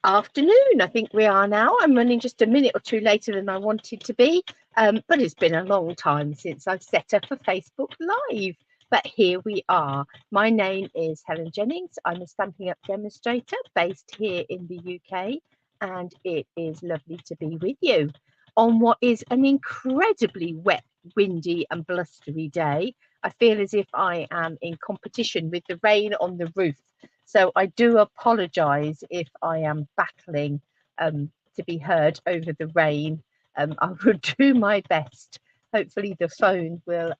Afternoon, I think we are now. I'm running just a minute or two later than I wanted to be, but it's been a long time since I've set up a Facebook Live. But here we are. My name is Helen Jennings. I'm a Stampin' Up demonstrator based here in the UK, and it is lovely to be with you on what is an incredibly wet, windy, and blustery day. I feel as if I am in competition with the rain on the roof, so I do apologise if I am battling to be heard over the rain. I will do my best. Hopefully the phone will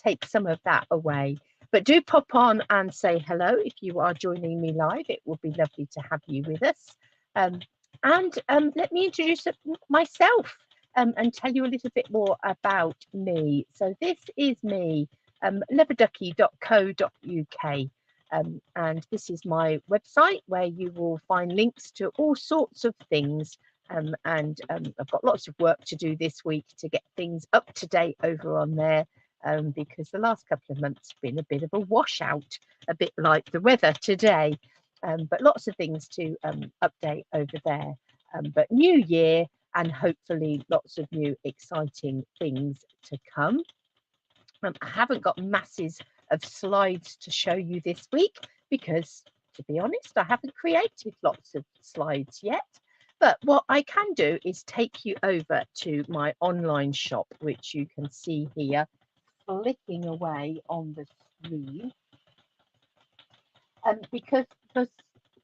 take some of that away. But do pop on and say hello if you are joining me live. It would be lovely to have you with us. And let me introduce myself and tell you a little bit more about me. So this is me, Love-a-Duckie.co.uk. And this is my website where you will find links to all sorts of things. I've got lots of work to do this week to get things up to date over on there, because the last couple of months have been a bit of a washout, a bit like the weather today. But lots of things to update over there. But new year, and hopefully lots of new exciting things to come. I haven't got masses of slides to show you this week because, to be honest, I haven't created lots of slides yet. But what I can do is take you over to my online shop, which you can see here flicking away on the screen. Because the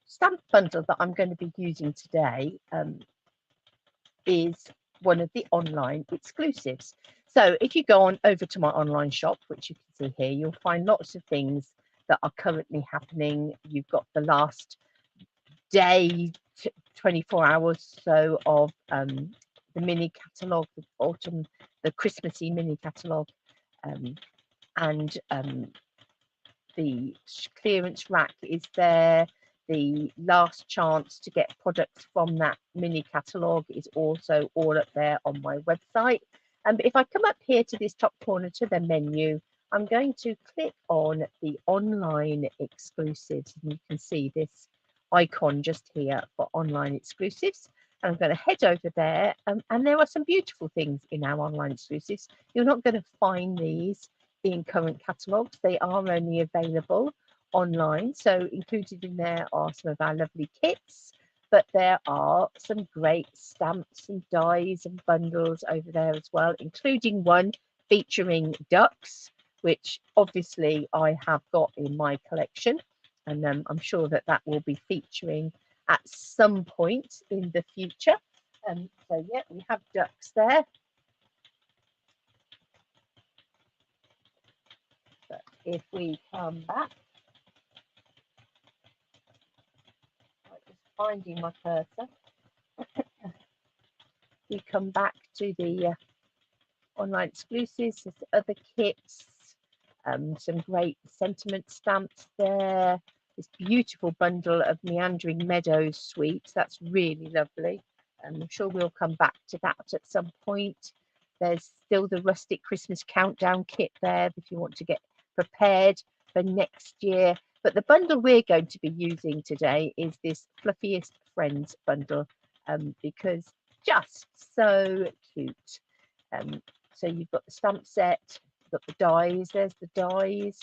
stamp bundle that I'm going to be using today is one of the online exclusives. So if you go on over to my online shop, which you can see here, you'll find lots of things that are currently happening. You've got the last day, 24 hours so of the mini catalogue, the autumn, the Christmassy mini catalogue, and the clearance rack is there. The last chance to get products from that mini catalogue is also all up there on my website. But if I come up here to this top corner to the menu, I'm going to click on the online exclusives, and you can see this icon just here for online exclusives. And I'm going to head over there, and there are some beautiful things in our online exclusives. You're not going to find these in current catalogues. They are only available online, so included in there are some of our lovely kits, but there are some great stamps and dies and bundles over there as well, including one featuring ducks, which obviously I have got in my collection, and I'm sure that that will be featuring at some point in the future. So yeah, we have ducks there. But if we come back, I'm just finding my cursor. We come back to the online exclusives. There's other kits, some great sentiment stamps there. This beautiful bundle of Meandering Meadows sweets. That's really lovely. I'm sure we'll come back to that at some point. There's still the Rustic Christmas Countdown kit there if you want to get prepared for next year. But the bundle we're going to be using today is this Fluffiest Friends bundle, because just so cute. So you've got the stamp set, you've got the dies, there's the dies,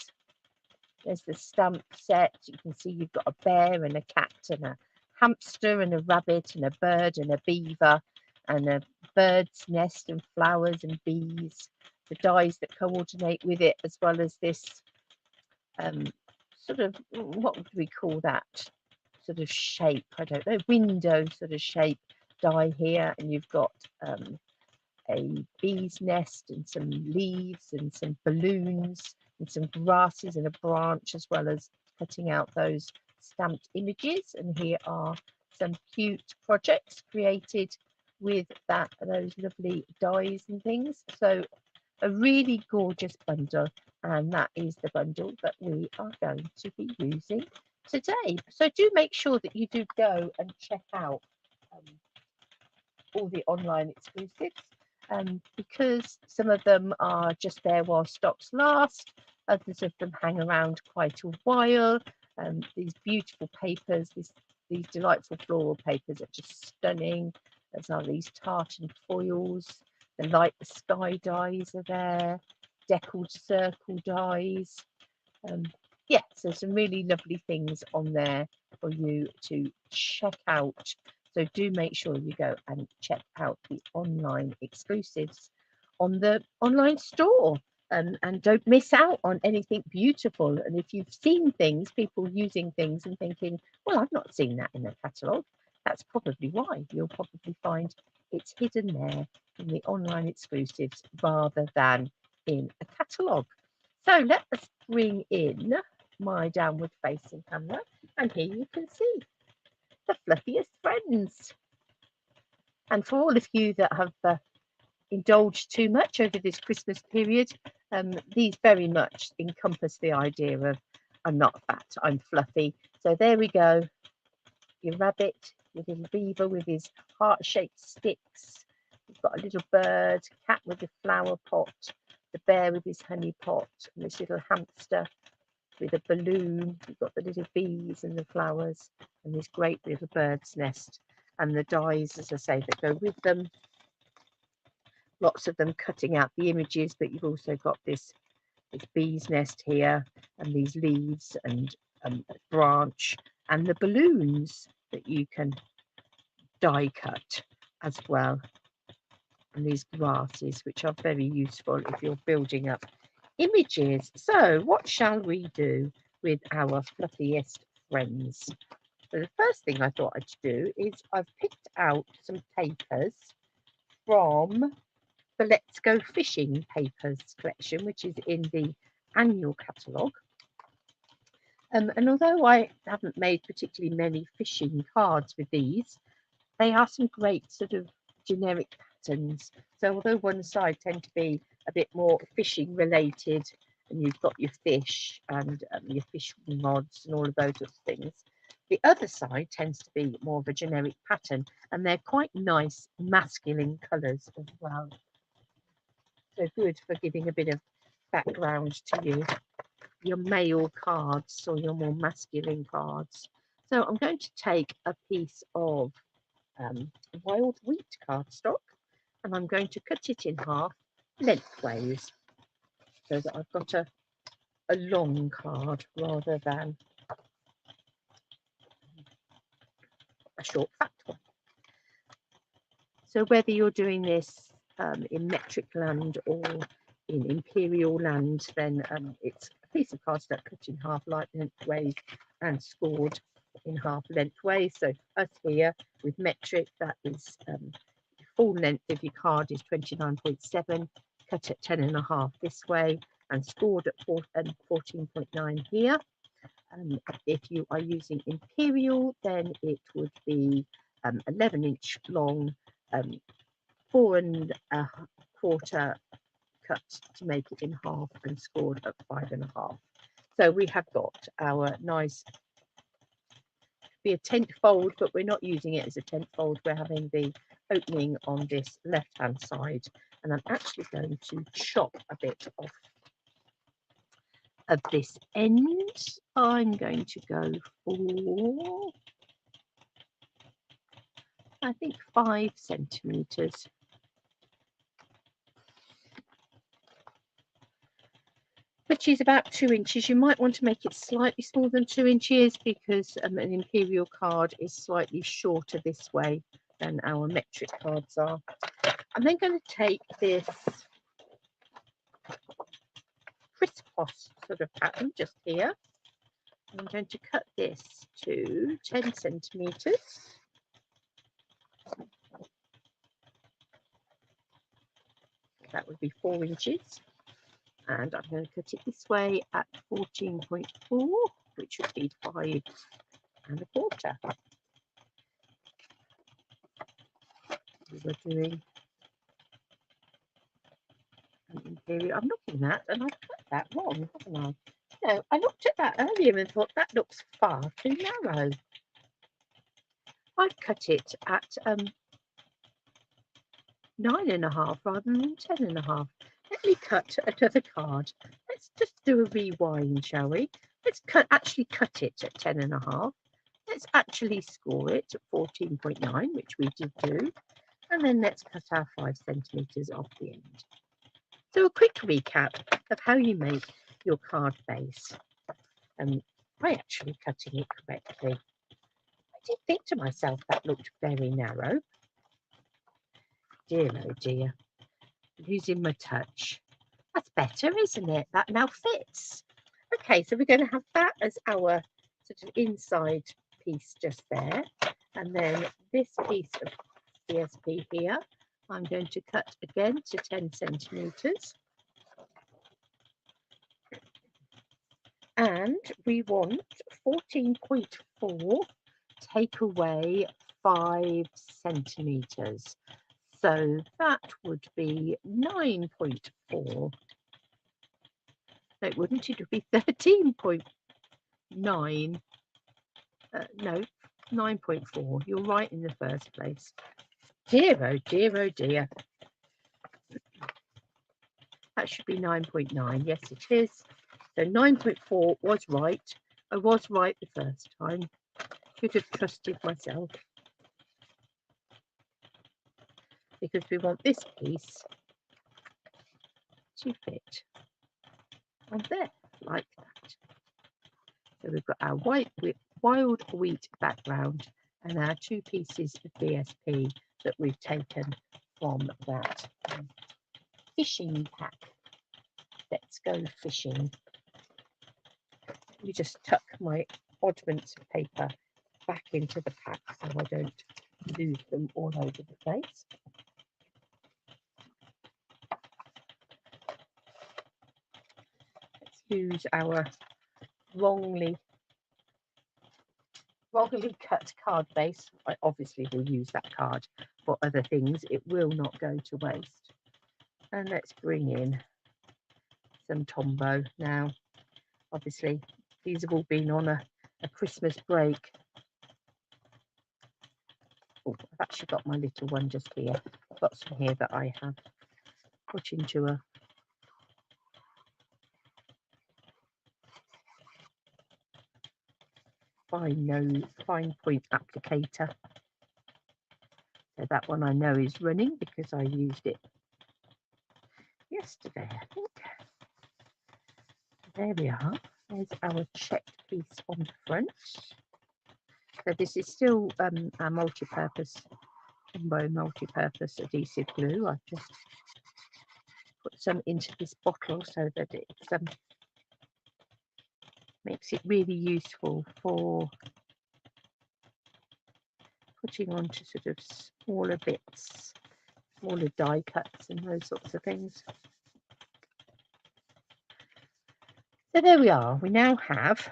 there's the stamp set. You can see you've got a bear and a cat and a hamster and a rabbit and a bird and a beaver and a bird's nest and flowers and bees, the dies that coordinate with it, as well as this sort of, what would we call that, sort of shape, I don't know, window sort of shape die here. And you've got a bee's nest and some leaves and some balloons and some grasses and a branch, as well as cutting out those stamped images. And here are some cute projects created with those lovely dies and things. So a really gorgeous bundle, and that is the bundle that we are going to be using today. So do make sure that you do go and check out all the online exclusives, because some of them are just there while stocks last, others of them hang around quite a while. These beautiful papers, this these delightful floral papers are just stunning. There's now these tartan foils. The light the sky dies are there. Deckled circle dies. Yeah, so some really lovely things on there for you to check out. So do make sure you go and check out the online exclusives on the online store. And don't miss out on anything beautiful. And if you've seen things, people using things and thinking, well, I've not seen that in the catalogue, that's probably why. You'll probably find it's hidden there in the online exclusives rather than in a catalogue. So let us bring in my downward facing camera, and here you can see the Fluffiest Friends. And for all of you that have indulged too much over this Christmas period, these very much encompass the idea of I'm not fat, I'm fluffy. So there we go, your rabbit, your little beaver with his heart-shaped sticks. You've got a little bird, cat with a flower pot, the bear with his honey pot, and this little hamster with a balloon. You've got the little bees and the flowers and this great little bird's nest and the dies, as I say, that go with them. Lots of them cutting out the images, but you've also got this bee's nest here and these leaves and a branch and the balloons that you can die cut as well, and these grasses, which are very useful if you're building up images. So what shall we do with our Fluffiest Friends? So the first thing I thought I'd do is I've picked out some papers from the Let's Go Fishing Papers collection, which is in the annual catalogue. And although I haven't made particularly many fishing cards with these, they are some great sort of generic patterns. So although one side tend to be a bit more fishing related, and you've got your fish and your fish rods and all of those sorts of things, the other side tends to be more of a generic pattern, and they're quite nice masculine colours as well. So good for giving a bit of background to your male cards or your more masculine cards. So I'm going to take a piece of wild wheat cardstock, and I'm going to cut it in half lengthways so that I've got a long card rather than a short fat one. So whether you're doing this in metric land or in imperial land, then it's a piece of cardstock cut in half lengthways and scored in half lengthways. So us here with metric, that is full length of your card is 29.7, cut at 10.5 this way and scored at 14.9 here. If you are using imperial, then it would be 11-inch long, 4 1/4 cut to make it in half and scored at 5.5. So we have got our nice, be a tent fold, but we're not using it as a tent fold. We're having the opening on this left hand side, and I'm actually going to chop a bit off of this end. I'm going to go for, I think, 5 centimeters, which is about 2 inches. You might want to make it slightly smaller than 2 inches because an imperial card is slightly shorter this way than our metric cards are. I'm then going to take this crisscross sort of pattern just here. I'm going to cut this to 10 centimeters. That would be 4 inches. And I'm going to cut it this way at 14.4, which would be 5 1/4. We're doing an imperial. I'm looking at, and I've cut that wrong, haven't I? No, I looked at that earlier and thought that looks far too narrow. I've cut it at 9.5 rather than 10.5. Let me cut another card. Let's just do a rewind, shall we? Let's actually cut it at 10.5. Let's actually score it at 14.9, which we did do. And then let's cut our 5 centimetres off the end. So a quick recap of how you make your card base. By actually cutting it correctly. I did think to myself that looked very narrow. Dear oh dear. Losing my touch. That's better, isn't it? That now fits. Okay, so we're going to have that as our sort of inside piece just there. And then this piece of CSP here, I'm going to cut again to 10 centimetres. And we want 14.4 take away 5 centimetres. So that would be 9.4. No, it wouldn't. It would be 13.9. No, 9.4. You're right in the first place. Dear, oh dear, oh dear. That should be 9.9. Yes, it is. So 9.4 was right. I was right the first time. Should have trusted myself. Because we want this piece to fit on there, like that. So we've got our wild wheat background and our 2 pieces of VSP that we've taken from that fishing pack. Let's go fishing. You just tuck my oddments of paper back into the pack so I don't lose them all over the place. Let's use our wrongly cut card base. I obviously will use that card for other things. It will not go to waste. And let's bring in some Tombow now. Obviously, these have all been on a Christmas break. Oh, I've actually got my little one just here. I've got some here that I have put into a fine point applicator. So that one I know is running because I used it yesterday, I think. There we are. There's our checked piece on the front. So this is still our multi-purpose adhesive glue. I've just put some into this bottle so that it makes it really useful for putting onto sort of smaller bits, smaller die cuts and those sorts of things. So there we are. We now have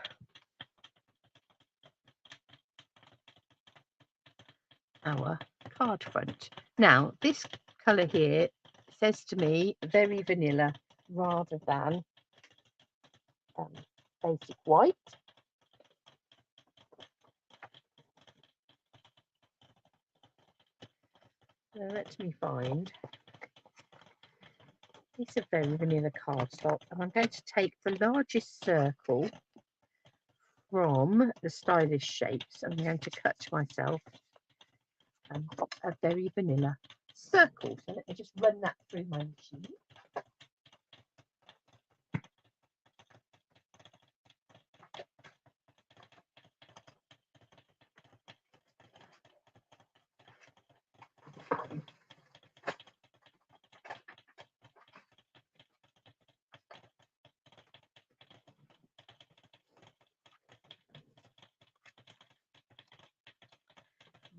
our card front. Now this colour here says to me very vanilla rather than basic white. So let me find. It's a very vanilla cardstock, and I'm going to take the largest circle from the stylish shapes. I'm going to cut myself a very vanilla circle. So let me just run that through my machine.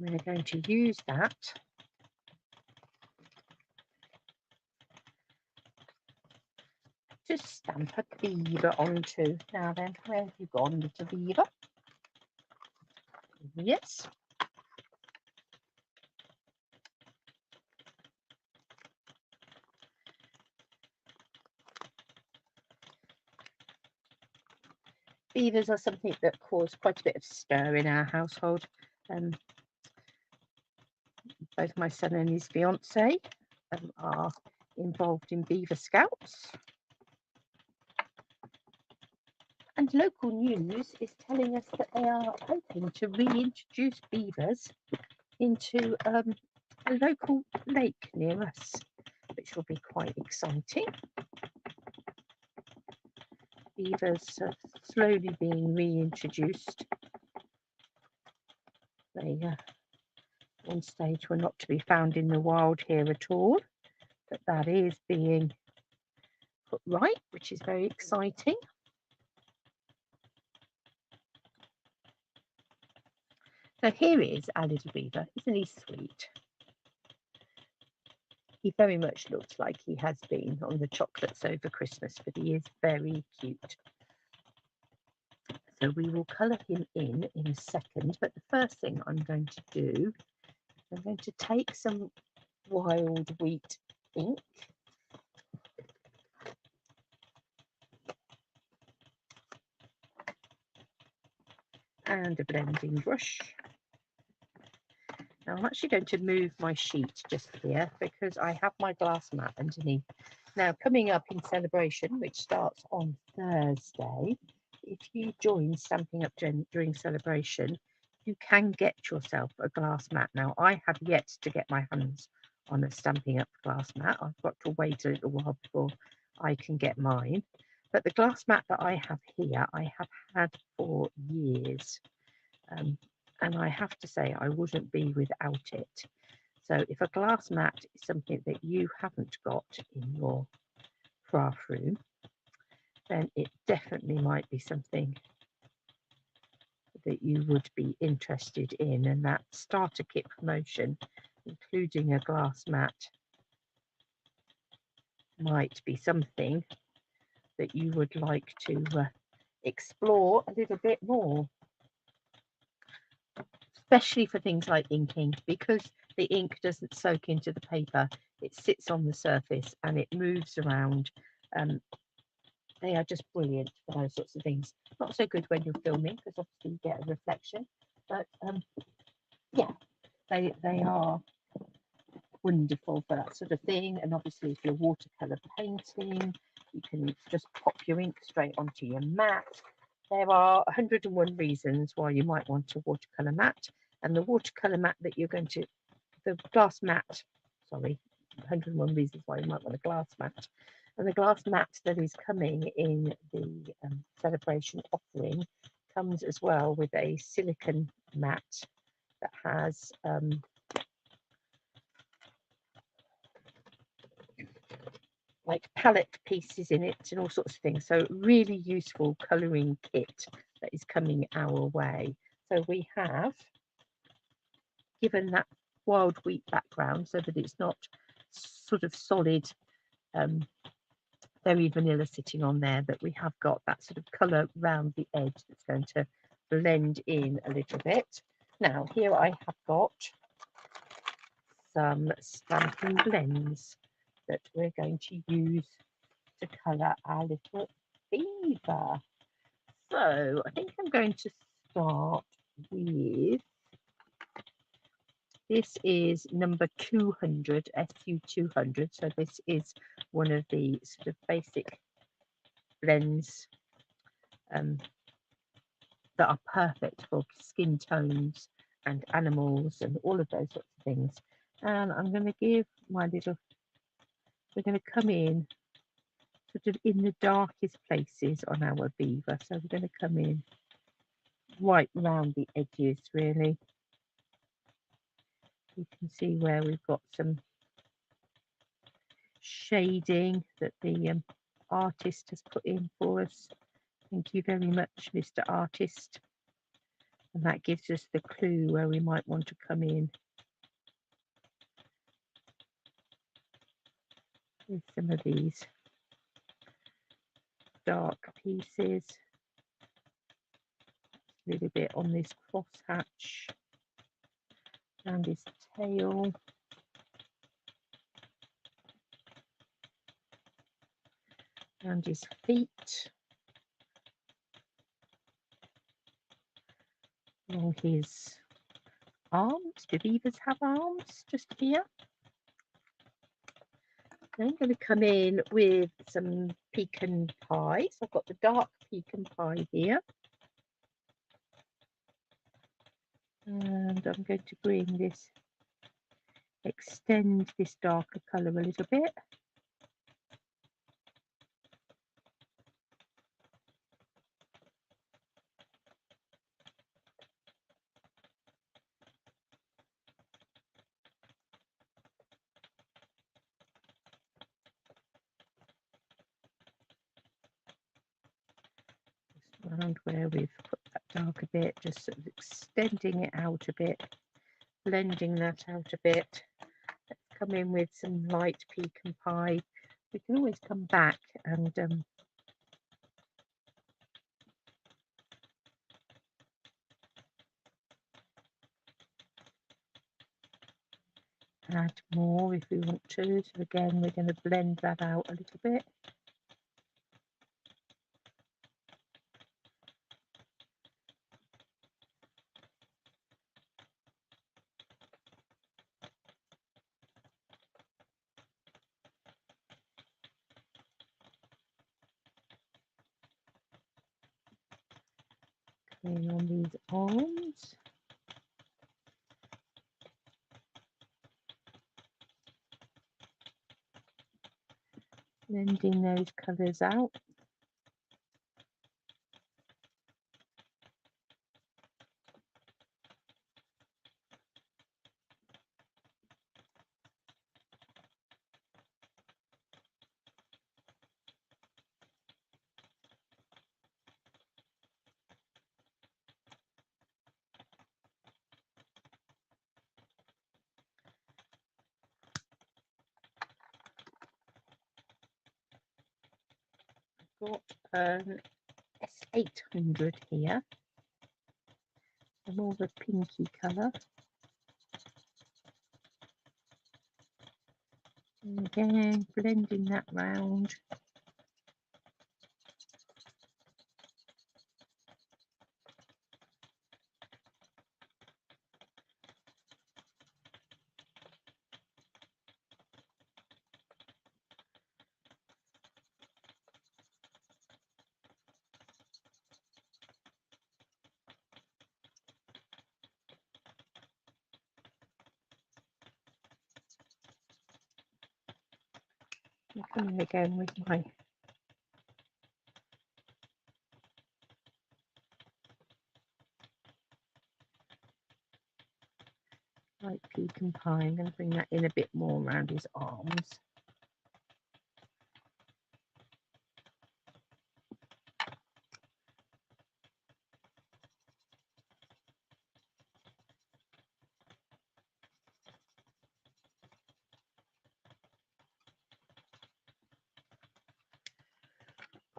We're going to use that to stamp a beaver onto. Now then, where have you gone, little beaver? Yes. Beavers are something that cause quite a bit of stir in our household. Both my son and his fiance are involved in Beaver Scouts. And local news is telling us that they are hoping to reintroduce beavers into a local lake near us, which will be quite exciting. Beavers are slowly being reintroduced. They one stage were not to be found in the wild here at all, but that is being put right, which is very exciting. So here is our little beaver. Isn't he sweet? He very much looks like he has been on the chocolates over Christmas, but he is very cute. So we will colour him in a second, but the first thing I'm going to do, I'm going to take some wild wheat ink and a blending brush. Now I'm actually going to move my sheet just here because I have my glass mat underneath. Now coming up in celebration, which starts on Thursday, if you join Stampin' Up during celebration, you can get yourself a glass mat. Now I have yet to get my hands on a Stampin' Up glass mat. I've got to wait a little while before I can get mine. But the glass mat that I have here, I have had for years. And I have to say, I wouldn't be without it. So if a glass mat is something that you haven't got in your craft room, then it definitely might be something that you would be interested in. And that starter kit promotion, including a glass mat, might be something that you would like to explore a little bit more. Especially for things like inking, because the ink doesn't soak into the paper, it sits on the surface and it moves around. They are just brilliant for those sorts of things. Not so good when you're filming because obviously you get a reflection, but yeah, they are wonderful for that sort of thing. And obviously if you're watercolor painting, you can just pop your ink straight onto your mat. There are 101 reasons why you might want a watercolor mat, and the watercolor mat that you're going to, the glass mat, sorry, 101 reasons why you might want a glass mat. And the glass mat that is coming in the celebration offering comes as well with a silicone mat that has like palette pieces in it and all sorts of things. So really useful colouring kit that is coming our way. So we have given that wild wheat background so that it's not sort of solid, very vanilla sitting on there, but we have got that sort of colour round the edge that's going to blend in a little bit. Now here I have got some Stampin' blends that we're going to use to colour our little beaver. So I think I'm going to start with, this is number 200, SU 200. So this is one of the sort of basic blends that are perfect for skin tones and animals and all of those sorts of things. And I'm going to give my little, we're going to come in sort of in the darkest places on our beaver. So we're going to come in right round the edges, really. You can see where we've got some shading that the artist has put in for us. Thank you very much, Mr. Artist. And that gives us the clue where we might want to come in with some of these dark pieces. A little bit on this crosshatch and his tail. And his feet. Along his arms. Do beavers have arms? Just here. Then I'm going to come in with some pecan pie. So I've got the dark pecan pie here. And I'm going to bring this, extend this darker colour a little bit. Around where we've put that dark a bit, just sort of extending it out a bit, blending that out a bit. Let's come in with some light pecan pie. We can always come back and add more if we want to. So again, we're going to blend that out a little bit. Coming on these arms. Blending those colours out. Got an S800 here, a more of a pinky colour. And again, blending that round. I'm coming again with my light pecan pie. I'm going to bring that in a bit more around his arms.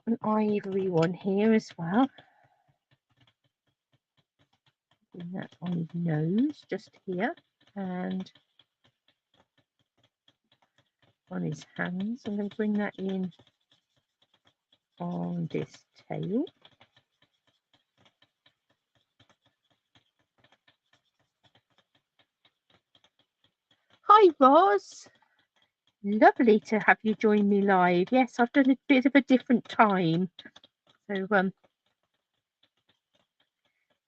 An ivory one here as well. Bring that on his nose, just here, and on his hands. I'm going to bring that in on this tail. Hi Roz, lovely to have you join me live. Yes, I've done a bit of a different time. So I'm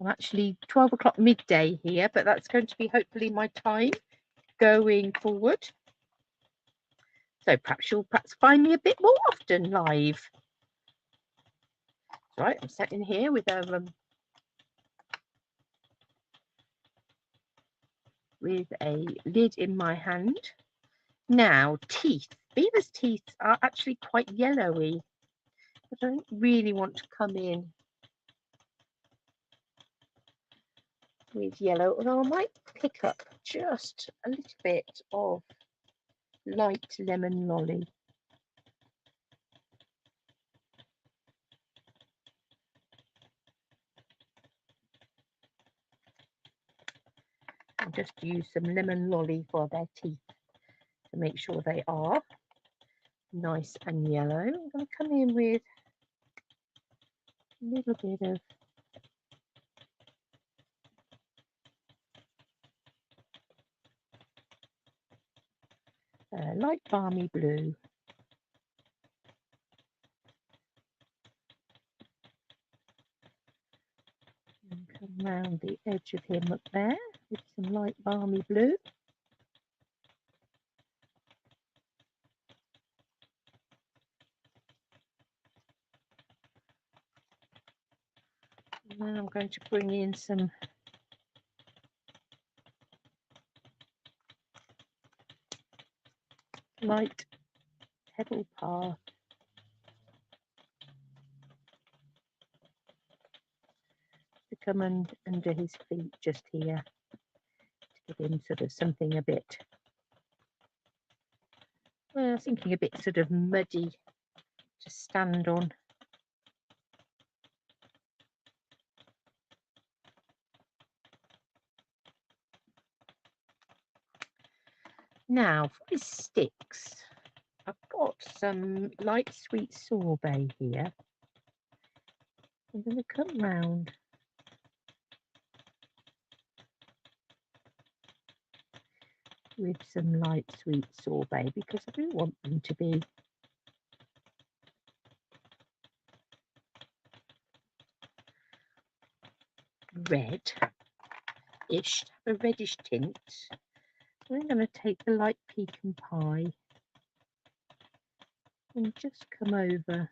actually 12 o'clock midday here, but that's going to be hopefully my time going forward. So perhaps you'll find me a bit more often live. Right, I'm sitting here with a lid in my hand. Now, teeth. Beaver's teeth are actually quite yellowy. I don't really want to come in with yellow, although I might pick up just a little bit of light lemon lolly. And just use some lemon lolly for their teeth to make sure they are nice and yellow. I'm going to come in with a little bit of light balmy blue. around the edge of him up there with some light balmy blue. And then I'm going to bring in some light pebble path to come under his feet just here to give him sort of something a bit, well, thinking a bit sort of muddy to stand on. Now for his sticks, I've got some light sweet sorbet here. I'm going to come round with some light sweet sorbet because I do want them to be red-ish, a reddish tint. I'm going to take the light pecan pie and just come over,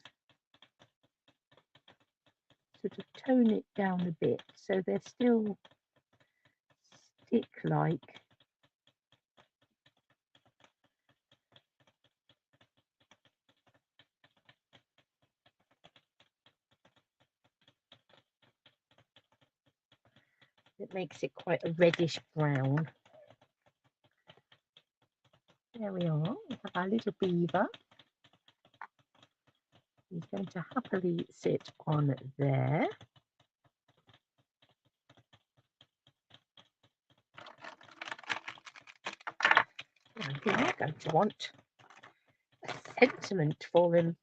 sort of tone it down a bit so they're still stick-like. It makes it quite a reddish brown. There we are. We have our little beaver. He's going to happily sit on there. Now we are going to want a sentiment for him.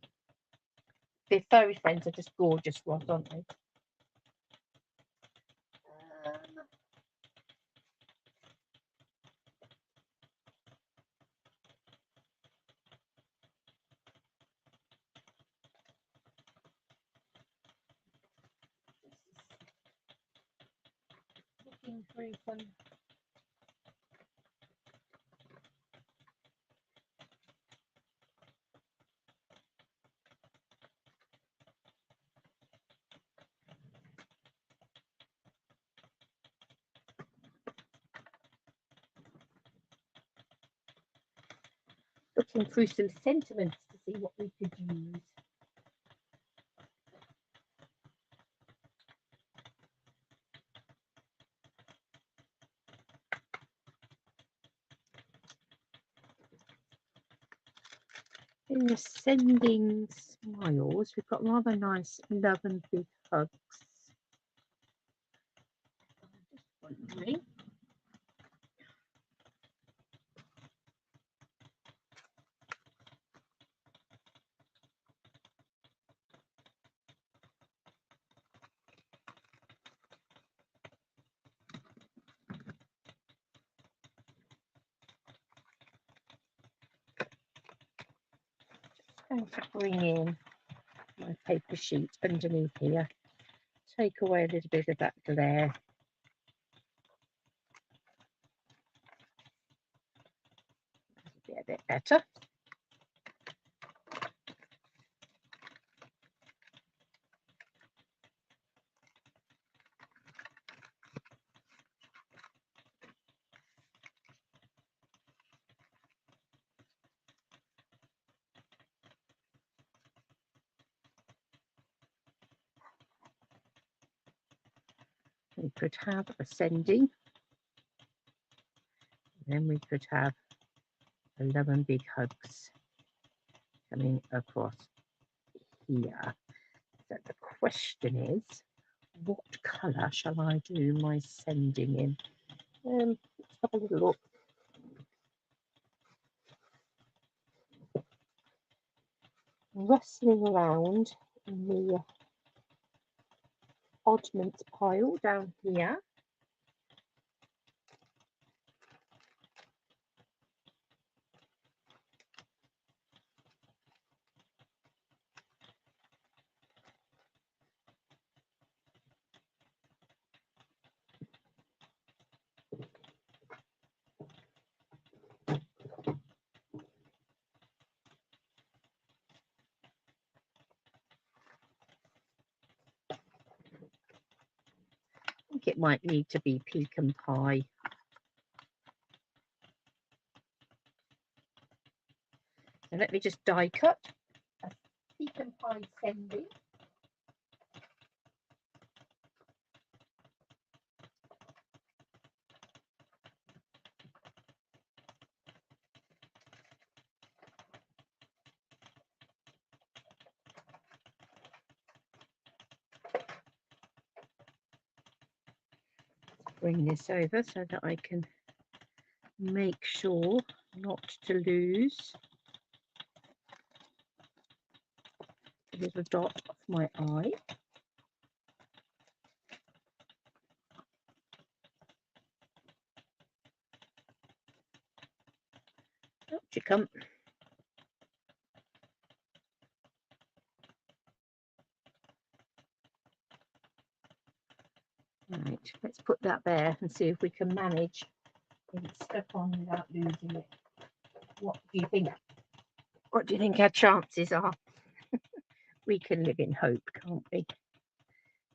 The furry friends are just gorgeous, Ross, aren't they? Looking through some sentiments to see what we could use. In the sending smiles, we've got rather nice love and big hugs. I'm just wondering. Going to bring in my paper sheet underneath here, take away a little bit of that glare. Be a bit better. We could have a sending, then we could have a love and big hugs coming across here. So the question is, what colour shall I do my sending in? Let's have a little look. Rustling around in the oddments pile down here. think it might need to be pecan pie. So let me just die cut a pecan pie sending. Bring this over so that I can make sure not to lose a little dot of my eye. Out you come. Right, let's put that there and see if we can manage and stuck on without losing it. What do you think? What do you think our chances are? We can live in hope, can't we?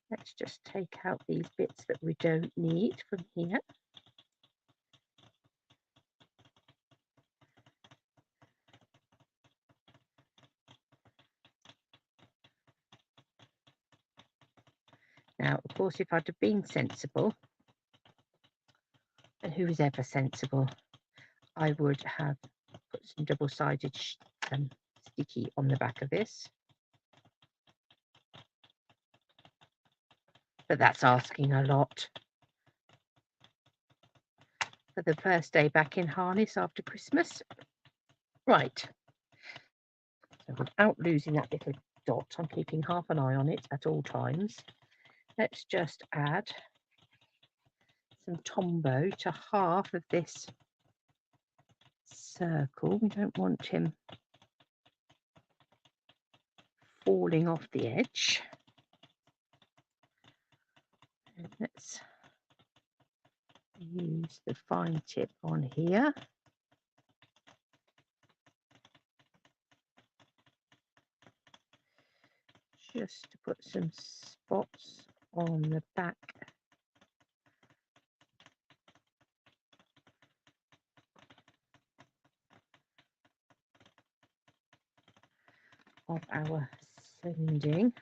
Let's just take out these bits that we don't need from here. Now, of course, if I'd have been sensible, and who is ever sensible, I would have put some double-sided sticky on the back of this. But that's asking a lot for the first day back in harness after Christmas. Right, so without losing that little dot, I'm keeping half an eye on it at all times. Let's just add some Tombow to half of this circle. We don't want him falling off the edge. And let's use the fine tip on here. Just to put some spots on the back of our sending.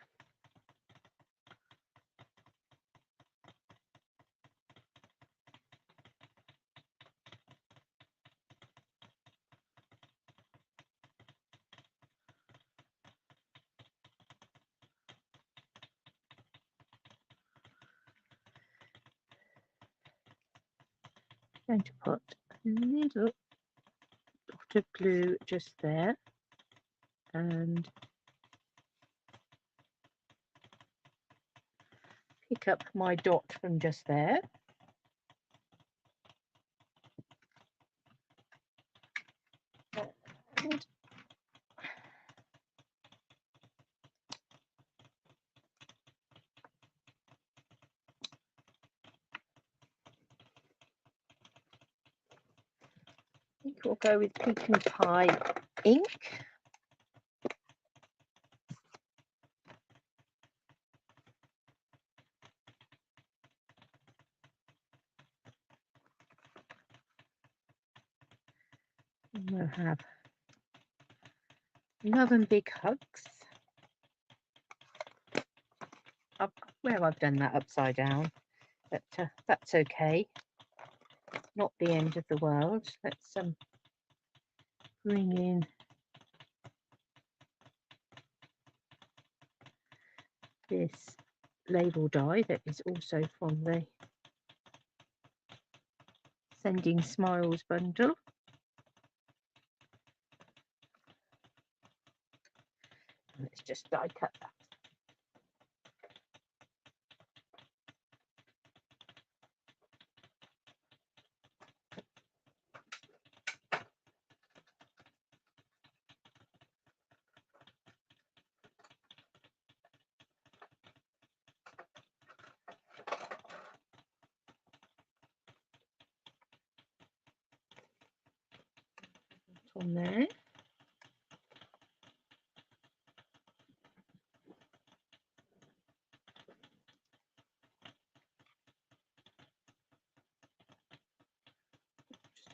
Going to put a little dot of glue just there and pick up my dot from just there. And I think we'll go with pecan pie ink. And we'll have love and big hugs. Where I've done that upside down, but that's okay. Not the end of the world. Let's bring in this label die that is also from the Sending Smiles bundle. Let's just die cut that. On there.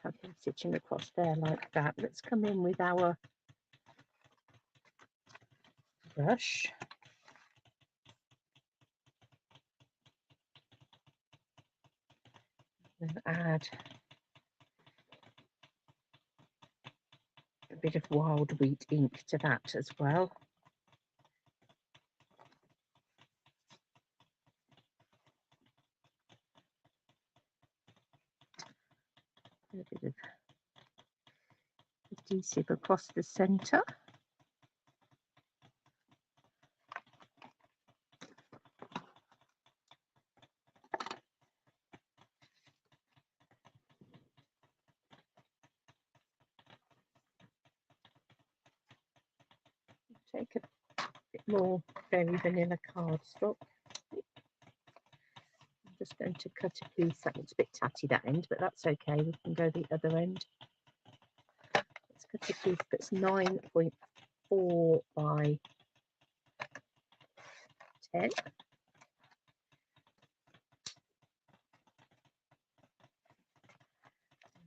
have them sitting across there like that. Let's come in with our brush. And add a bit of wild wheat ink to that as well. A bit of adhesive across the centre. Take a bit more very vanilla cardstock. I'm just going to cut a piece. That looks a bit tatty, that end, but that's okay. We can go the other end. Let's cut a piece that's 9.4 by 10.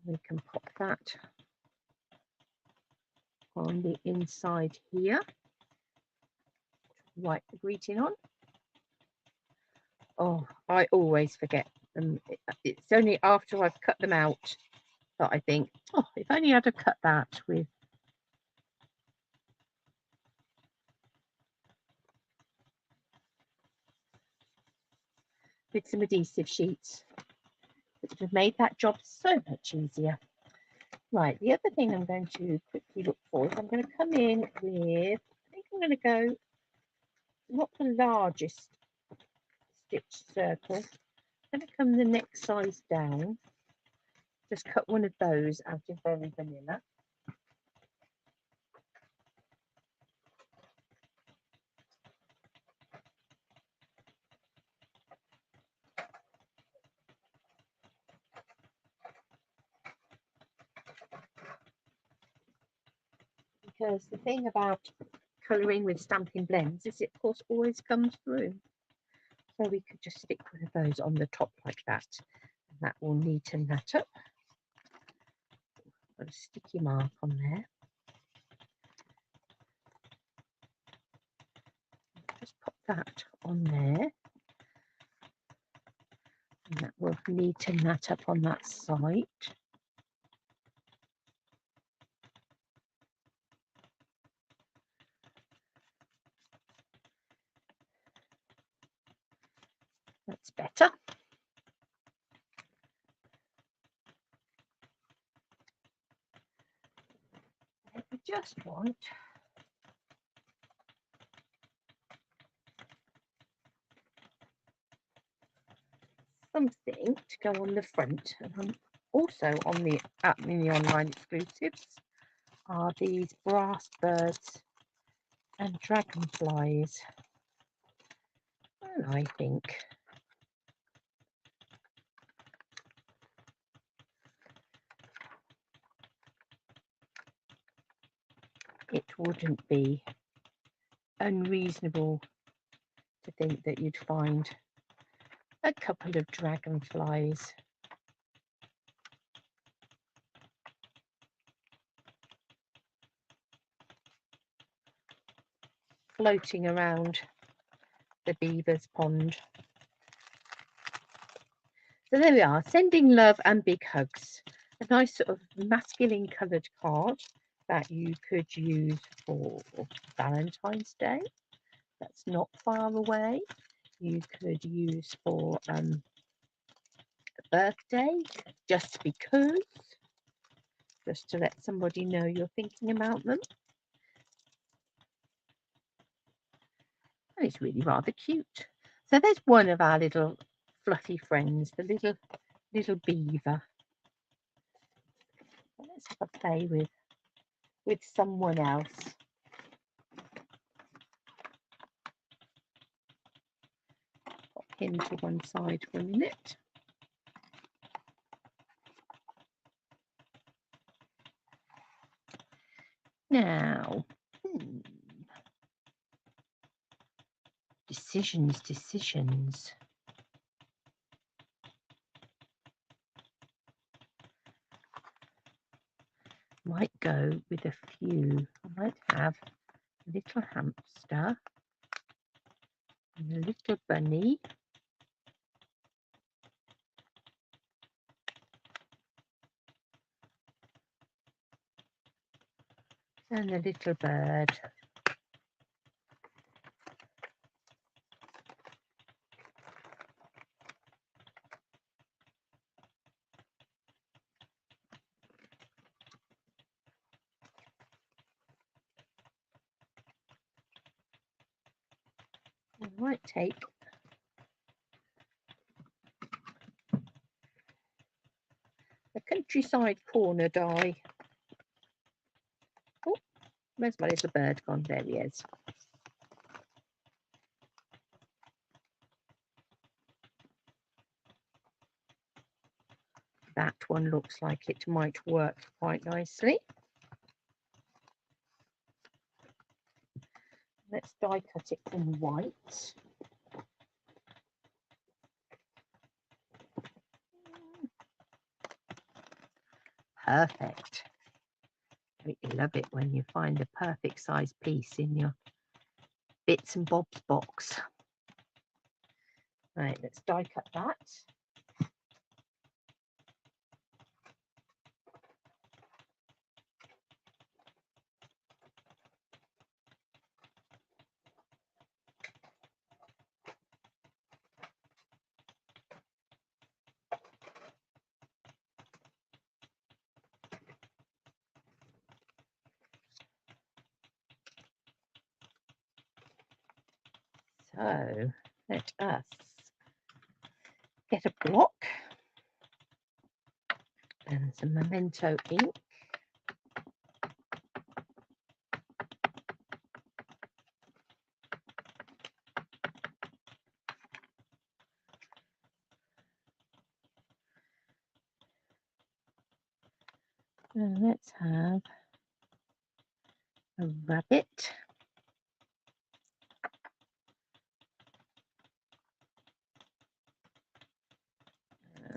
We can pop that on the inside here. Write the greeting on. Oh, I always forget them. It's only after I've cut them out that I think, oh, if only I'd have cut that with some adhesive sheets. It would have made that job so much easier. Right, the other thing I'm going to quickly look for is I'm going to come in with, I think I'm going to go, not the largest stitch circle, I'm going to come the next size down, just cut one of those out of very vanilla. Because the thing about colouring with Stampin' Blends is it, of course, always comes through. So we could just stick one of those on the top like that. And that will neaten that up. Got a sticky mark on there. Just pop that on there. And that will neaten that up on that side. That's better. I just want something to go on the front, and I'm also on the online exclusives are these brass birds and dragonflies, and I think it wouldn't be unreasonable to think that you'd find a couple of dragonflies floating around the beaver's pond. So there we are, sending love and big hugs. A nice sort of masculine coloured card that you could use for Valentine's Day. That's not far away. You could use for a birthday, just because, just to let somebody know you're thinking about them. And it's really rather cute. So there's one of our little fluffy friends, the little beaver. Let's have a play with someone else. Pop him to one side for a minute. Now, decisions. might go with a few. I might have a little hamster and a little bunny. And a little bird. I might take the countryside corner die. Oh, where's my little bird gone? There he is. That one looks like it might work quite nicely. Let's die cut it in white. Perfect. You love it when you find the perfect size piece in your bits and bobs box. Right, let's die cut that. So let us get a block and some Memento ink. And let's have a rabbit.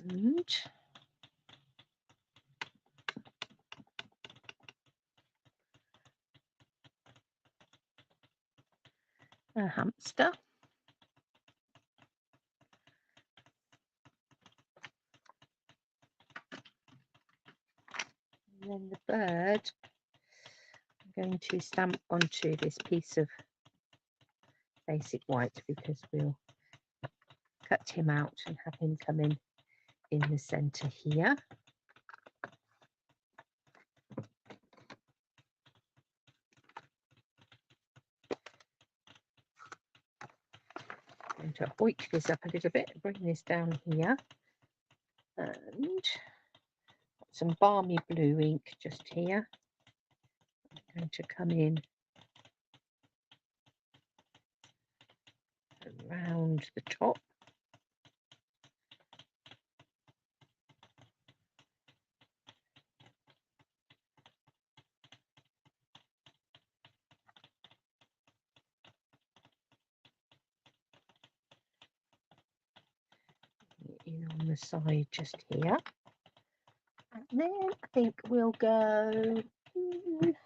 And a hamster. And then the bird, I'm going to stamp onto this piece of basic white because we'll cut him out and have him come in the center here. I'm going to oik this up a little bit, bring this down here, and some balmy blue ink just here. I'm going to come in around the top. In on the side just here. And then I think we'll go, let's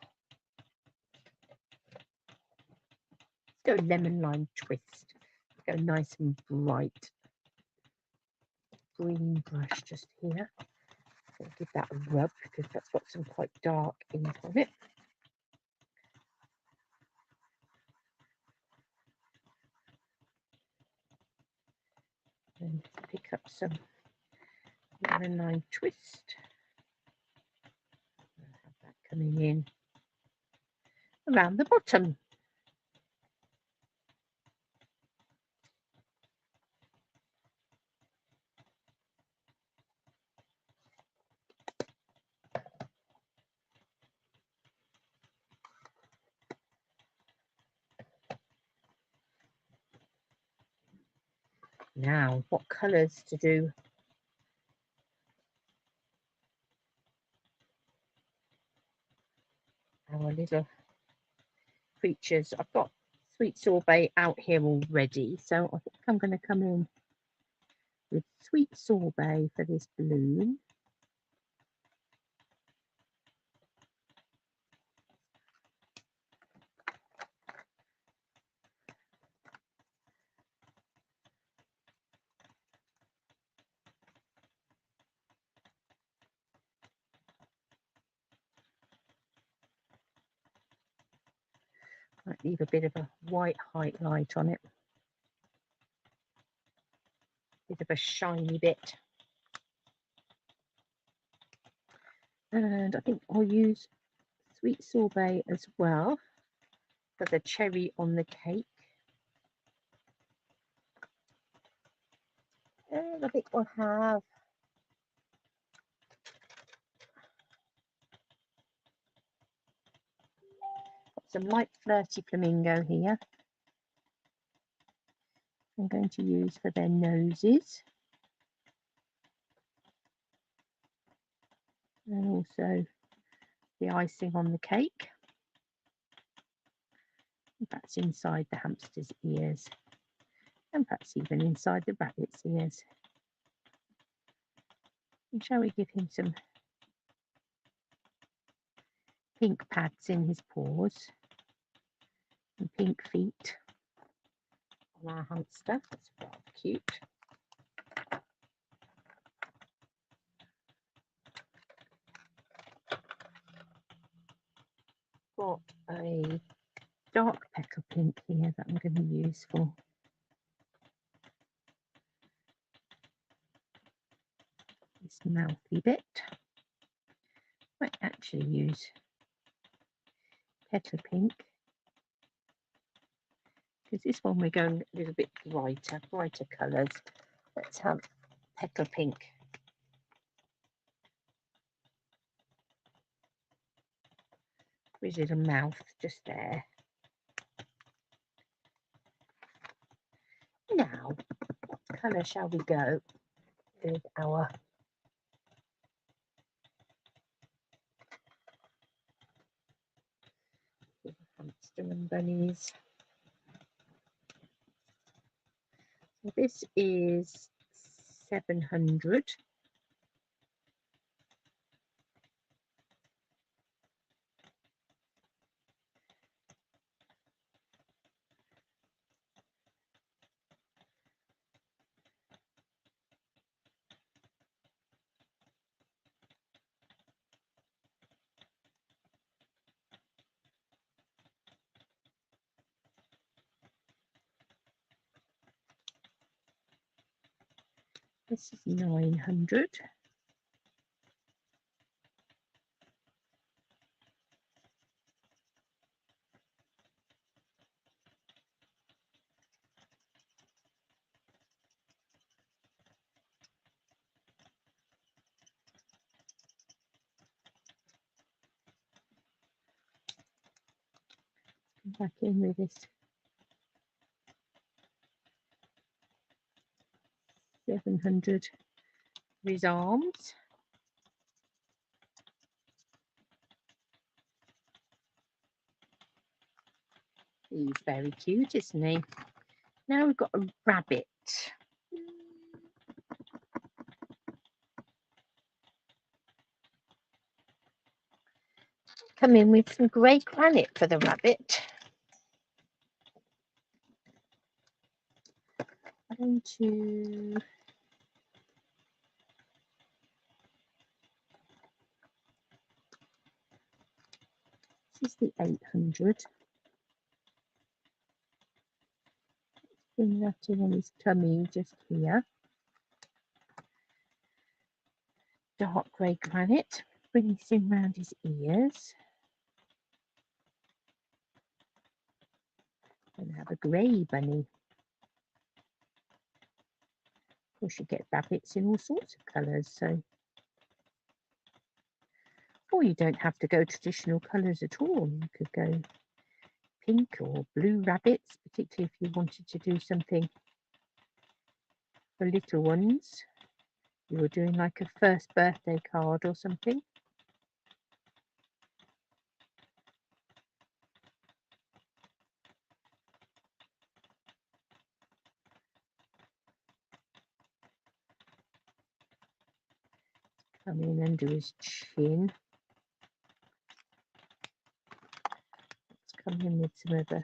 go lemon lime twist. Go nice and bright green brush just here. I'll give that a rub because that's got some quite dark ink on it. And pick up some lemon lime twist. I'll have that coming in around the bottom. Now, what colours to do? Our little creatures. I've got sweet sorbet out here already, so I think I'm going to come in with sweet sorbet for this balloon. leave a bit of a white highlight on it. Bit of a shiny bit. And I think I'll use sweet sorbet as well for the cherry on the cake. And I think we'll have some light flirty flamingo here. I'm going to use for their noses. And also the icing on the cake. That's inside the hamster's ears. And perhaps even inside the rabbit's ears. And shall we give him some pink pads in his paws and pink feet on our hamster? That's rather cute. Got a dark petal pink here that I'm going to use for this mouthy bit. Might actually use petal pink because this one we're going a little bit brighter colours. Let's have petal pink. His little mouth just there. Now, what colour shall we go with our hamster and bunnies? So this is 700. This is 900. Back in with this 700 for his arms. He's very cute, isn't he? Now we've got a rabbit. Come in with some grey granite for the rabbit. I'm going to this is the 800. Bring that in on his tummy just here. Dark grey granite. Bring this in round his ears. And have a grey bunny. Of course, you get rabbits in all sorts of colours, so. Or you don't have to go traditional colours at all. You could go pink or blue rabbits, particularly if you wanted to do something for little ones. You were doing like a first birthday card or something. Come in under his chin. Let's come in with some of the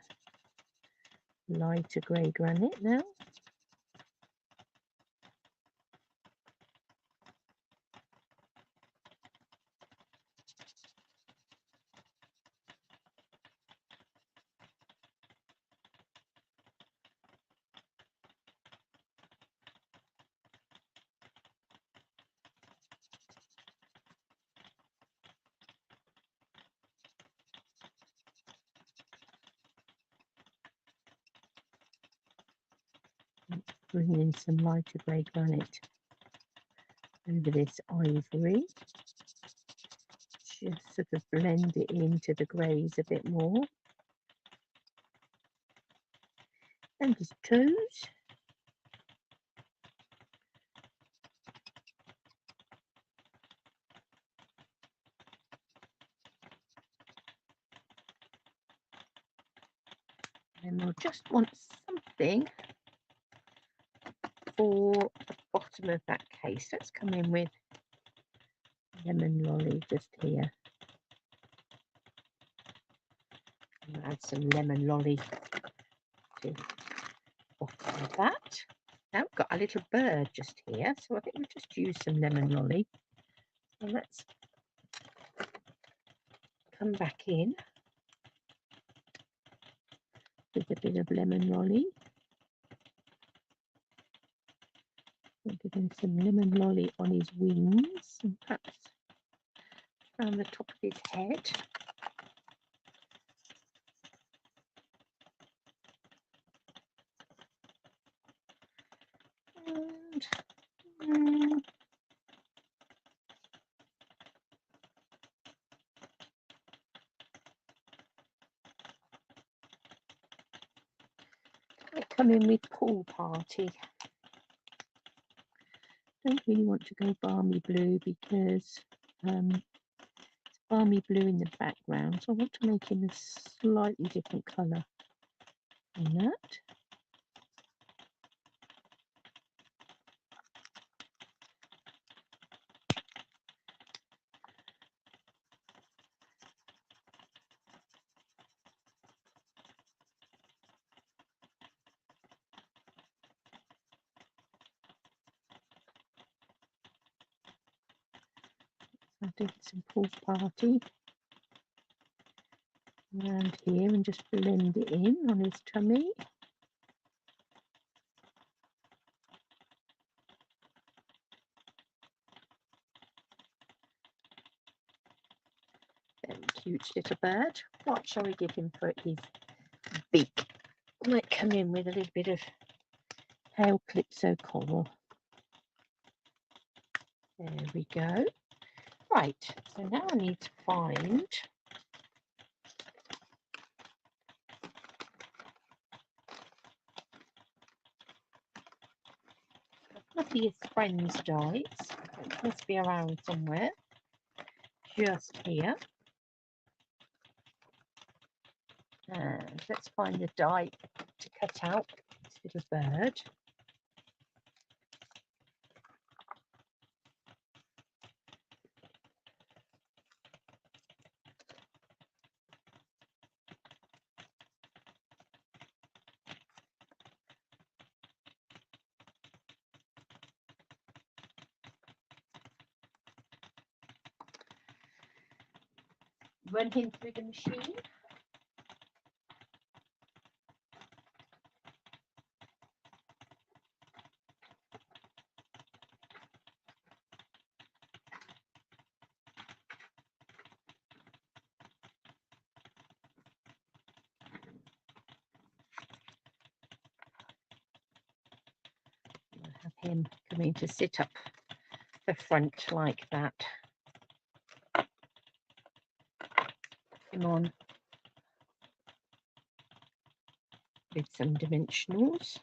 lighter grey granite now. bring in some lighter grey granite over this ivory. Just sort of blend it into the greys a bit more. And his toes. And we'll just want something for the bottom of that case. Let's come in with lemon lolly just here. I'll add some lemon lolly to the bottom of that. Now we've got a little bird just here, so I think we'll just use some lemon lolly. So let's come back in with a bit of lemon lolly. We'll give him some lemon lolly on his wings and perhaps around the top of his head. And I come in with pool party. Don't really want to go balmy blue because it's balmy blue in the background, so I want to make him a slightly different colour than that. I did some pool party around here and just blend it in on his tummy. Very cute little bird. What shall we give him for his beak? I might come in with a little bit of pale calypso coral. There we go. Right, so now I need to find Fluffiest Friends dies. It must be around somewhere. Just here. And let's find the die to cut out this little bird. Run him through the machine. We'll have him coming to sit up the front like that. Him on with some dimensionals.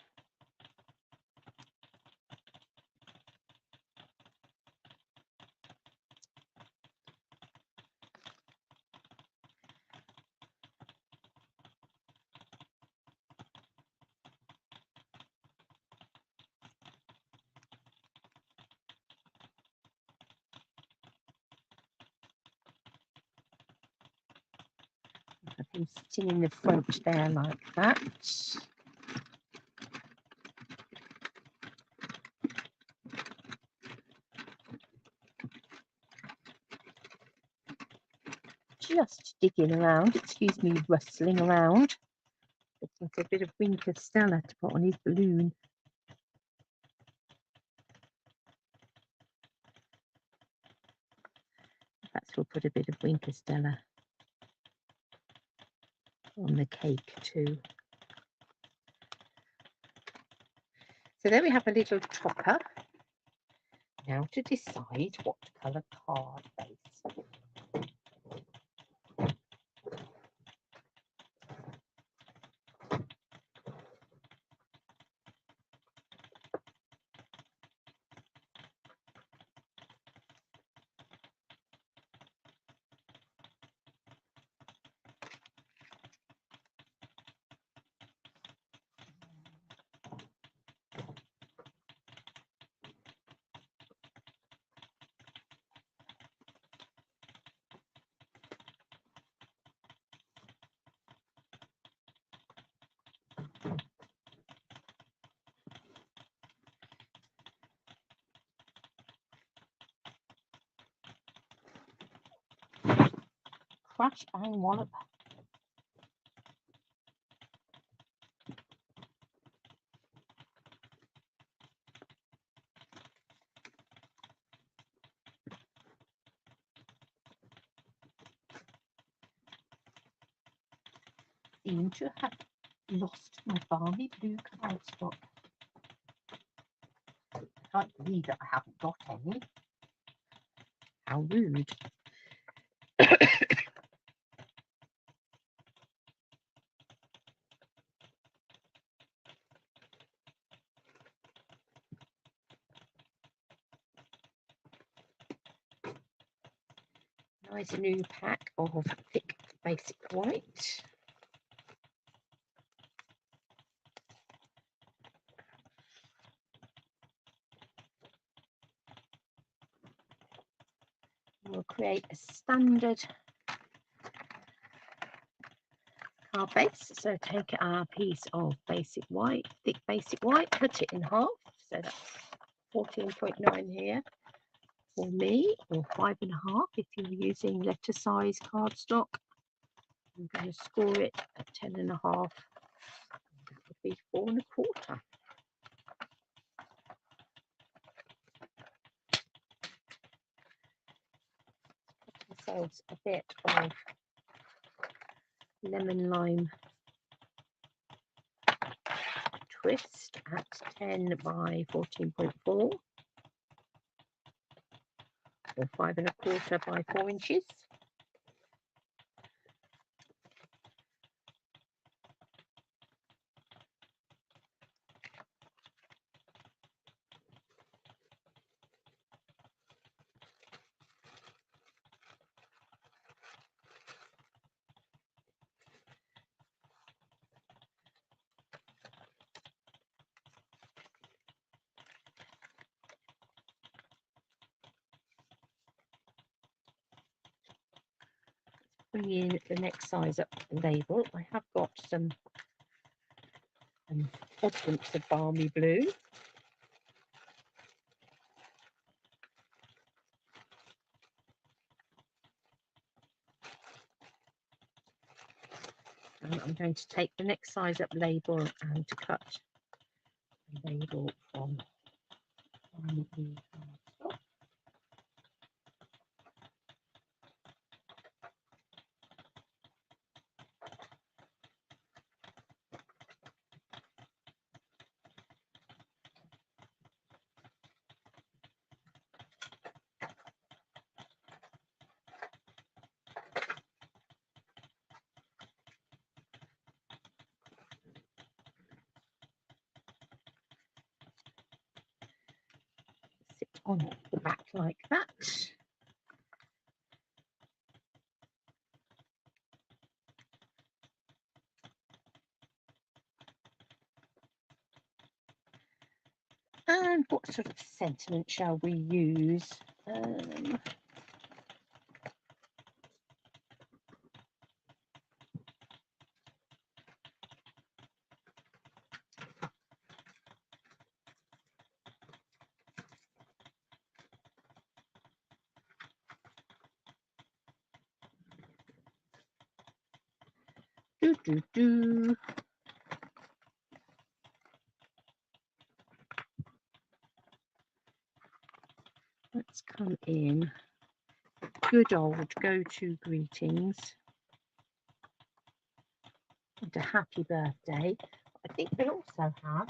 Have him sitting in the front there like that. Just digging around, excuse me, rustling around. Looking for a bit of Winker Stella to put on his balloon. Perhaps we'll put a bit of Winker Stella on the cake too. So there we have a little topper. Now to decide what colour card base. Crash bang wallop. Seem to have lost my balmy blue cardstock. I can't believe that I haven't got any. How rude. Nice new pack of thick basic white. We'll create a standard card base. So take our piece of basic white, thick basic white, cut it in half. So that's 14.9 here for me, or 5.5 if you're using letter size cardstock. I'm going to score it at 10.5. That would be 4.25. Ourselves a bit of lemon lime twist at 10 by 14.4 or 5.25 by 4 inches. Bring in the next size up label. I have got some oddments of balmy blue. And I'm going to take the next size up label and cut the label from balmy blue cardstock. Sit on the back like that. And what sort of sentiment shall we use? Let's come in. Good old go-to greetings and a happy birthday. I think we also have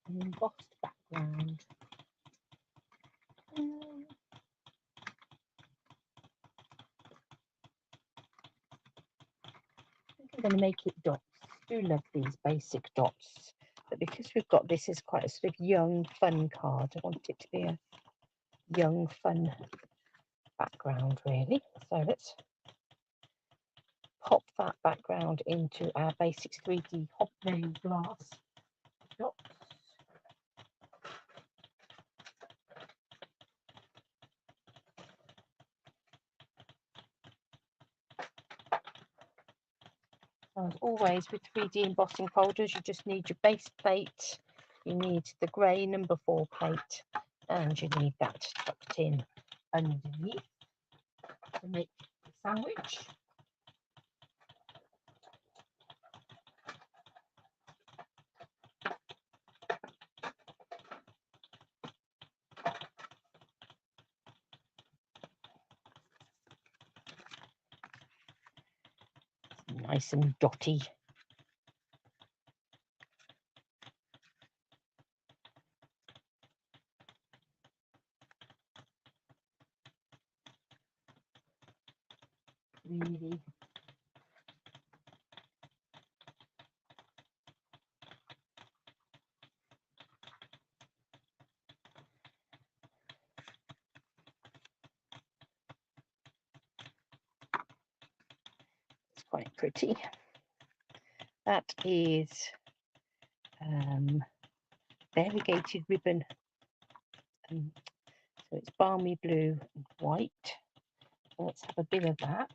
embossed background. I'm going to make it dots. I do love these basic dots, but because we've got this as quite a sort of young fun card, I want it to be a young fun background really. So let's pop that background into our basics 3D hot nail glass dots. As always with 3D embossing folders, you just need your base plate, you need the grey number 4 plate, and you need that tucked in underneath to make the sandwich. Nice and dotty. Really. It's quite pretty. That is variegated ribbon. So it's balmy blue and white. So let's have a bit of that.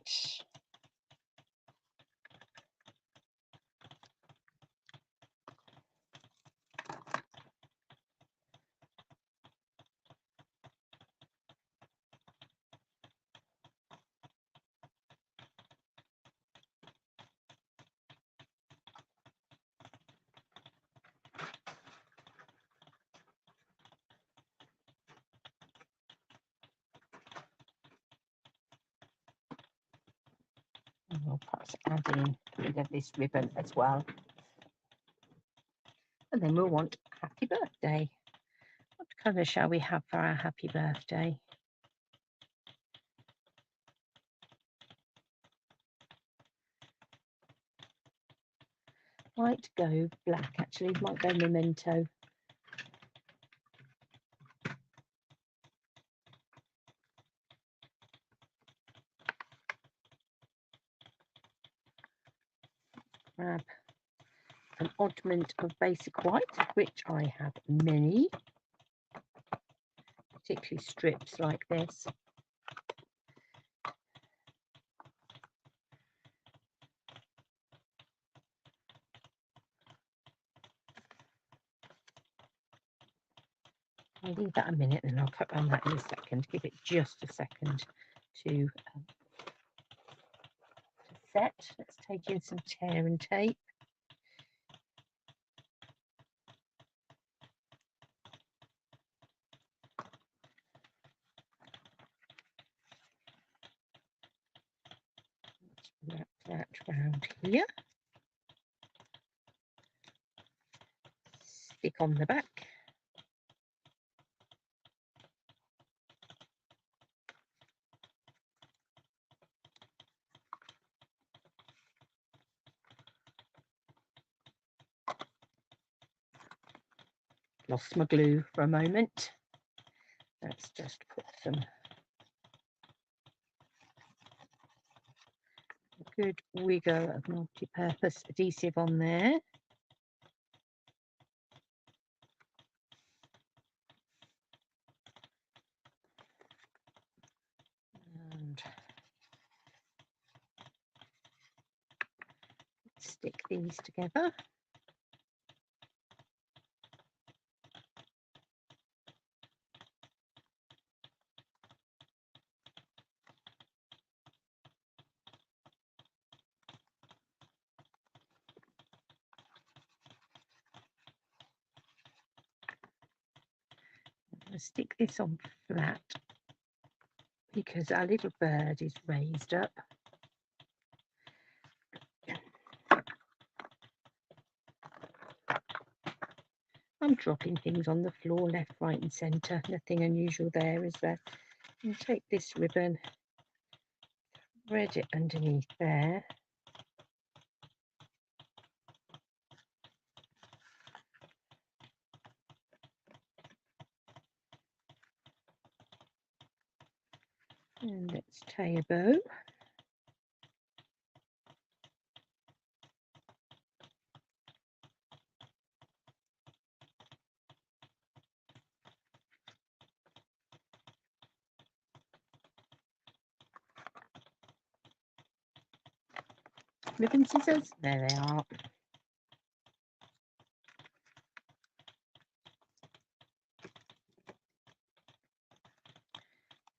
And we'll perhaps add in a bit of this ribbon as well. And then we'll want happy birthday. What colour shall we have for our happy birthday? Might go black actually, might go memento. Grab an oddment of basic white, which I have many, particularly strips like this. I'll leave that a minute and I'll cut around that in a second. Give it just a second to set. Let's take in some tear and tape. Let's wrap that round here. Stick on the back. Lost my glue for a moment. Let's just put some good wiggle of multi-purpose adhesive on there. And stick these together. Stick this on flat because our little bird is raised up. I'm dropping things on the floor, left, right and centre. Nothing unusual there, is there? And take this ribbon, thread it underneath there. And let's tie a bow. Ribbon scissors, there they are.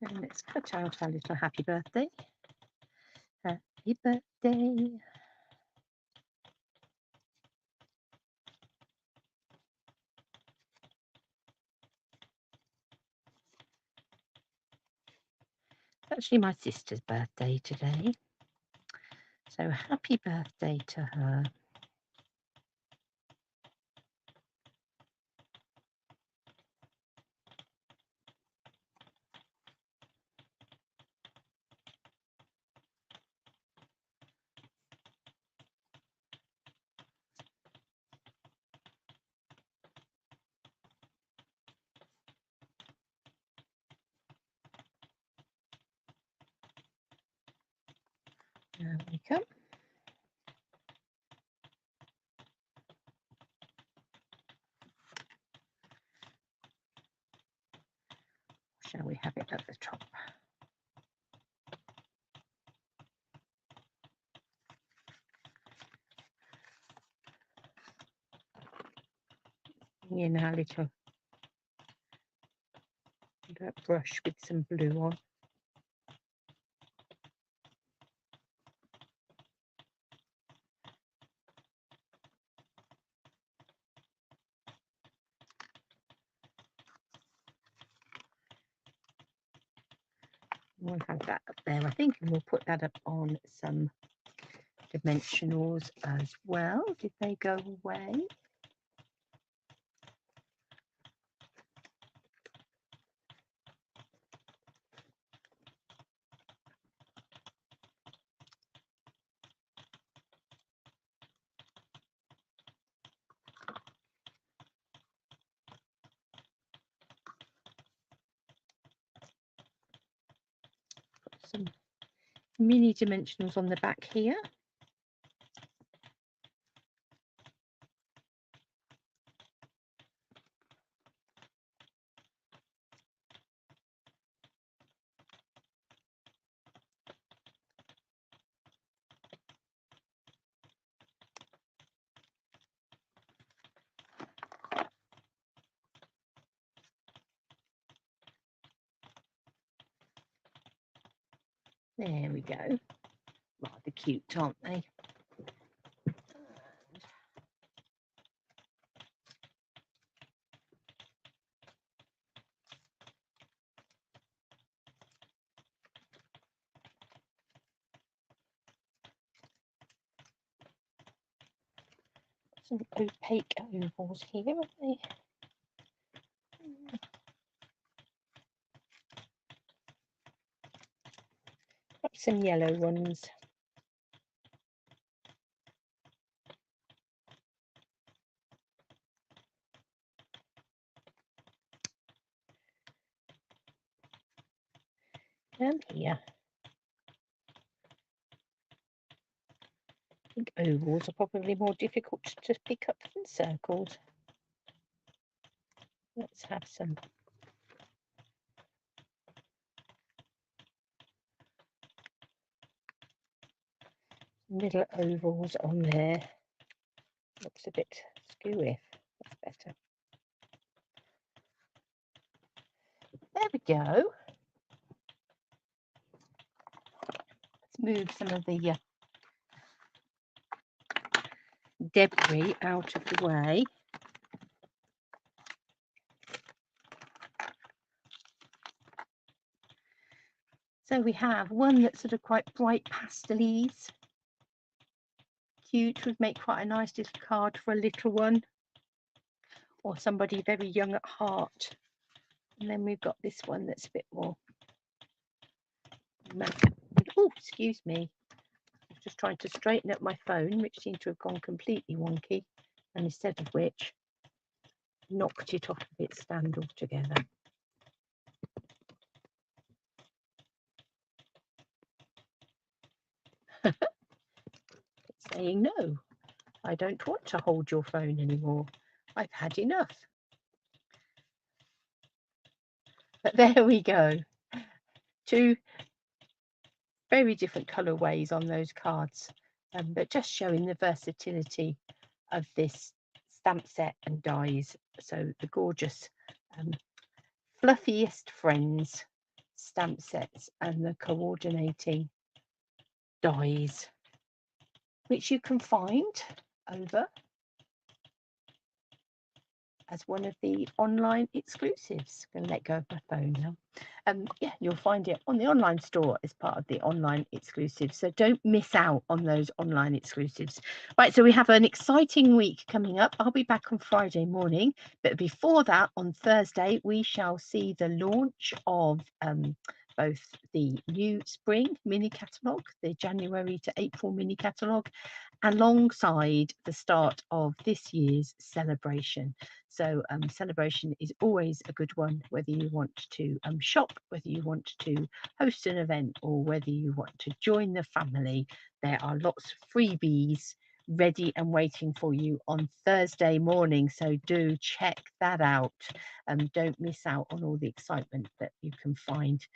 And let's cut out our little happy birthday. Happy birthday. It's actually my sister's birthday today. So happy birthday to her. There we go. Shall we have it at the top? In our little brush with some blue on. We'll have that up there, I think, and we'll put that up on some dimensionals as well. Did they go away? Put some mini dimensionals on the back here. There we go. Rather cute, aren't they? Some opaque ovals here, aren't they? Perhaps some yellow ones. Down here. I think ovals are probably more difficult to pick up than circles. Let's have some little ovals on there. Looks a bit skewy. That's better. There we go. Let's move some of the debris out of the way. So we have one that's sort of quite bright pastels. Cute, would make quite a nice little card for a little one. or somebody very young at heart. And then we've got this one that's a bit more. Oh, excuse me. I was just trying to straighten up my phone, which seemed to have gone completely wonky, and instead of which, knocked it off of its stand altogether. It's saying no, I don't want to hold your phone anymore. I've had enough. But there we go. Two very different colourways on those cards, but just showing the versatility of this stamp set and dies. So the gorgeous Fluffiest Friends stamp sets and the coordinating dies, which you can find over as one of the online exclusives. I'm going to let go of my phone now. Yeah, you'll find it on the online store as part of the online exclusives. So don't miss out on those online exclusives. Right, so we have an exciting week coming up. I'll be back on Friday morning, but before that, on Thursday, we shall see the launch of both the new spring mini catalogue, the January to April mini catalogue, alongside the start of this year's celebration. So celebration is always a good one, whether you want to shop, whether you want to host an event, or whether you want to join the family. There are lots of freebies ready and waiting for you on Thursday morning, so do check that out. Don't miss out on all the excitement that you can find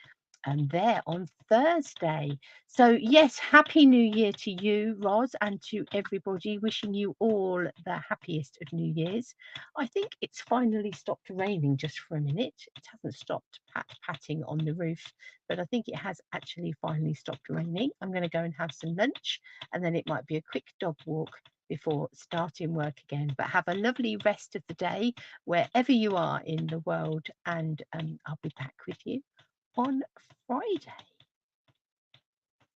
there on Thursday. So yes, happy new year to you, Roz, and to everybody. Wishing you all the happiest of New Years. I think it's finally stopped raining just for a minute. It hasn't stopped patting on the roof, but I think it has actually finally stopped raining. I'm going to go and have some lunch, and then it might be a quick dog walk before starting work again. But have a lovely rest of the day wherever you are in the world, and I'll be back with you on Friday.